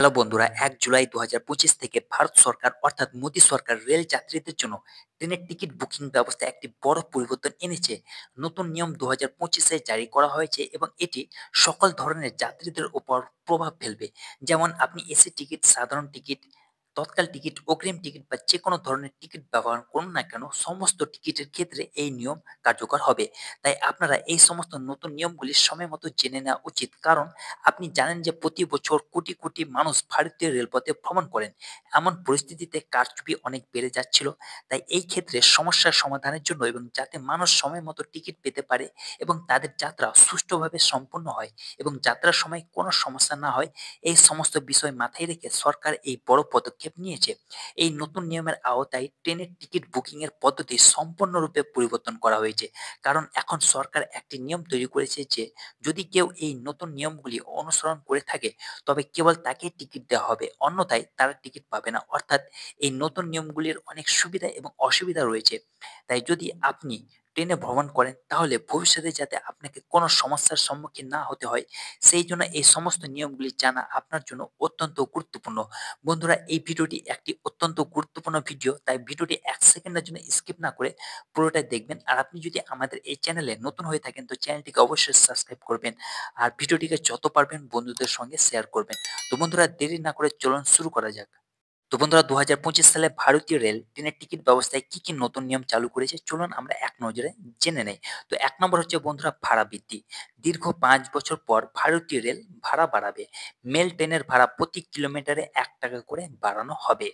Hello বন্ধুরা, ১ জুলাই ২০২৫ থেকে ভারত সরকার অর্থাৎ মোদী সরকার রেল যাত্রীদের জন্য ট্রেনের টিকিট বুকিং ব্যবস্থায় একটি বড় পরিবর্তন এনেছে। নতুন নিয়ম ২০২৫-এ জারি করা হয়েছে এবং এটি সকল ধরনের যাত্রীদের উপর প্রভাব ফেলবে। যেমন আপনি এসি টিকিট, সাধারণ টিকিট, তৎকাল টিকিট, অগ্রিম টিকিট বা যেকোনো ধরনের টিকিট ব্যবহার করুন না কেন, সমস্ত টিকিটের ক্ষেত্রে এই নিয়ম কার্যকর হবে। তাই আপনারা এই সমস্ত নতুন নিয়মগুলি সময়মতো জেনে নেওয়া উচিত। কারণ আপনি জানেন যে প্রতি বছর কোটি কোটি মানুষ ভারতীয় রেলপথে ভ্রমণ করেন। এমন পরিস্থিতিতে কারচুপি অনেক বেড়ে যাচ্ছিল। তাই এই ক্ষেত্রে সমস্যার সমাধানের জন্য এবং যাতে মানুষ সময় মতো টিকিট পেতে পারে এবং তাদের যাত্রা সুষ্ঠুভাবে সম্পন্ন হয় এবং যাত্রার সময় কোনো সমস্যা না হয়, এই সমস্ত বিষয় মাথায় রেখে সরকার এই বড় পদক্ষেপ নিয়েছে। এই নতুন নিয়মের আওতায় ট্রেনের টিকিট বুকিং এর পদ্ধতি সম্পূর্ণরূপে পরিবর্তন করা হয়েছে। কারণ এখন সরকার একটি নিয়ম তৈরি করেছে যে যদি কেউ এই নতুন নিয়মগুলি অনুসরণ করে থাকে তবে কেবল তাকেই টিকিট দেওয়া হবে, অন্যথায় তারা টিকিট পাবে না। অর্থাৎ এই নতুন নিয়মগুলির অনেক সুবিধা এবং অসুবিধা রয়েছে। তাই যদি আপনি ট্রেনে ভ্রমণ করেন তাহলে ভবিষ্যতে যাতে আপনাকে কোনো সমস্যার সম্মুখীন না হতে হয়, সেই জন্য এই সমস্ত নিয়মগুলি জানা আপনার জন্য অত্যন্ত গুরুত্বপূর্ণ। বন্ধুরা, এই ভিডিওটি একটি অত্যন্ত গুরুত্বপূর্ণ ভিডিও, তাই ভিডিওটি ১ সেকেন্ডের জন্য স্কিপ না করে পুরোটাই দেখবেন। আর আপনি যদি আমাদের এই চ্যানেলে নতুন হয়ে থাকেন তো চ্যানেলটিকে অবশ্যই সাবস্ক্রাইব করবেন আর ভিডিওটিকে যত পারবেন বন্ধুদের সঙ্গে শেয়ার করবেন। তো বন্ধুরা, দেরি না করে চলুন শুরু করা যাক। তো বন্ধুরা, ২০২৫ সালে ভারতীয় রেল ট্রেনের টিকিট ব্যবস্থায় কি কি নতুন নিয়ম চালু করেছে চলুন আমরা এক নজরে জেনে নেই। তো ১ নম্বর হচ্ছে বন্ধুরা ভাড়া বৃদ্ধি। দীর্ঘ ৫ বছর পর ভারতীয় রেল ভাড়া বাড়াবে। মেল ট্রেনের ভাড়া প্রতি কিলোমিটারে ৳১ করে বাড়ানো হবে।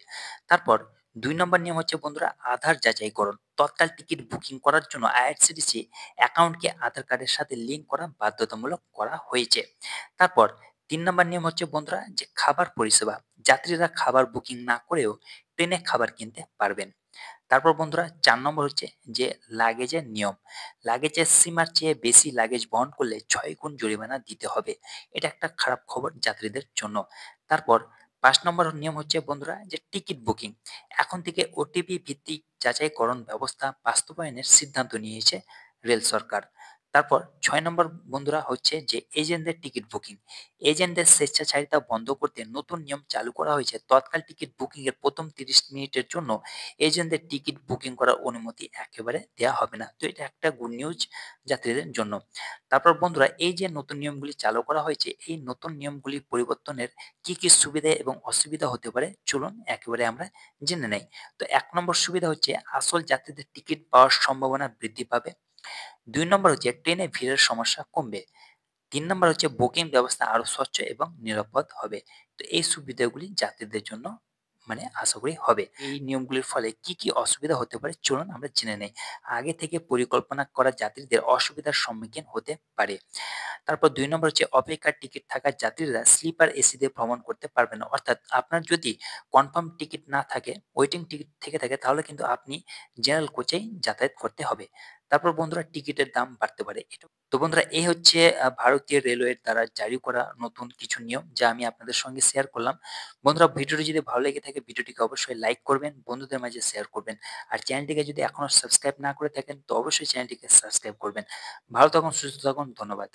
তারপর ২ নম্বর নিয়ম হচ্ছে বন্ধুরা আধার যাচাইকরণ। তৎকাল টিকিট বুকিং করার জন্য আইআরসিটিসি অ্যাকাউন্টকে আধার কার্ডের সাথে লিঙ্ক করা বাধ্যতামূলক করা হয়েছে। তারপর ৩ নম্বর নিয়ম হচ্ছে বন্ধুরা যে খাবার পরিষেবা। যাত্রীরা খাবার বুকিং না করেও ট্রেনে খাবার কিনতে পারবেন। তারপর বন্ধুরা ৪ নম্বর হচ্ছে যে লাগেজের নিয়ম। লাগেজের সীমার চেয়ে বেশি লাগেজ বহন করলে ৬ গুণ জরিমানা দিতে হবে। এটা একটা খারাপ খবর যাত্রীদের জন্য। তারপর ৫ নম্বর নিয়ম হচ্ছে বন্ধুরা যে টিকিট বুকিং। এখন থেকে ওটিপি ভিত্তিক যাচাইকরণ ব্যবস্থা বাস্তবায়নের সিদ্ধান্ত নিয়েছে রেল সরকার। তারপর ৬ নম্বর বন্ধুরা হচ্ছে যে এজেন্টদের টিকিট বুকিং। এজেন্টদের স্বেচ্ছাচারিতা বন্ধ করতে নতুন নিয়ম চালু করা হয়েছে। তৎকাল টিকিট বুকিং এর প্রথম ৩০ মিনিটের জন্য এজেন্টদের টিকিট বুকিং করার অনুমতি একেবারে দেয়া হবে না। তো এটা একটা গুড নিউজ যাত্রীদের জন্য। তারপর বন্ধুরা এই যে নতুন নিয়মগুলি চালু করা হয়েছে, এই নতুন নিয়মগুলি পরিবর্তনের কি সুবিধা এবং অসুবিধা হতে পারে চলুন একেবারে আমরা জেনে নেই। তো ১ নম্বর সুবিধা হচ্ছে আসল যাত্রীদের টিকিট পাওয়ার সম্ভাবনা বৃদ্ধি পাবে। ২ নম্বর হচ্ছে ট্রেনে ভিড়ের সমস্যা কমবে। ৩ নম্বর হচ্ছে বুকিং ব্যবস্থা আরো স্বচ্ছ এবং নিরাপদ হবে। তো এই সুবিধাগুলি যাত্রীদের জন্য আশা করি হবে। এই নিয়মগুলির ফলে কি অসুবিধা হতে পারে চলুন আমরা জেনে নেই। আগে থেকে পরিকল্পনা করা যাত্রীদের অসুবিধার সম্মুখীন হতে পারে। তারপর ২ নম্বর হচ্ছে অপেক্ষার টিকিট থাকা যাত্রীরা স্লিপার এসিতে ভ্রমণ করতে পারবে না। অর্থাৎ আপনার যদি কনফার্ম টিকিট না থাকে, ওয়েটিং টিকিট থেকে থাকে তাহলে কিন্তু আপনি জেনারেল কোচেই যাতায়াত করতে হবে। তারপর বন্ধুরা টিকিটের দাম বাড়তে পারে। তো বন্ধুরা এই হচ্ছে ভারতীয় রেলওয়ের দ্বারা জারি করা নতুন কিছু নিয়ম যা আমি আপনাদের সঙ্গে শেয়ার করলাম। বন্ধুরা ভিডিওটি যদি ভালো লেগে থাকে ভিডিওটিকে অবশ্যই লাইক করবেন, বন্ধুদের মাঝে শেয়ার করবেন। আর চ্যানেলটিকে যদি এখনো সাবস্ক্রাইব না করে থাকেন তো অবশ্যই চ্যানেলটিকে সাবস্ক্রাইব করবেন। ভালো থাকুন, সুস্থ থাকুন। ধন্যবাদ।